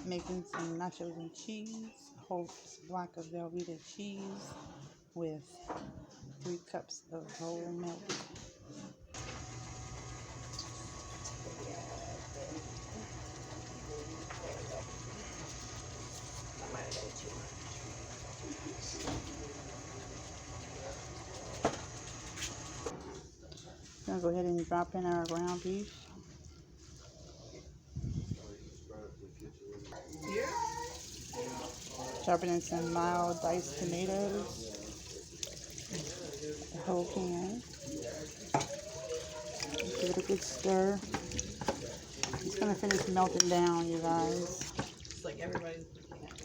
Making some nachos and cheese, a whole block of Velveeta cheese with 3 cups of whole milk. Gonna go ahead and drop in our ground beef. Dropping in some mild diced tomatoes, a whole can. Give it a good stir. It's gonna finish melting down, you guys. It's like everybody's looking at me.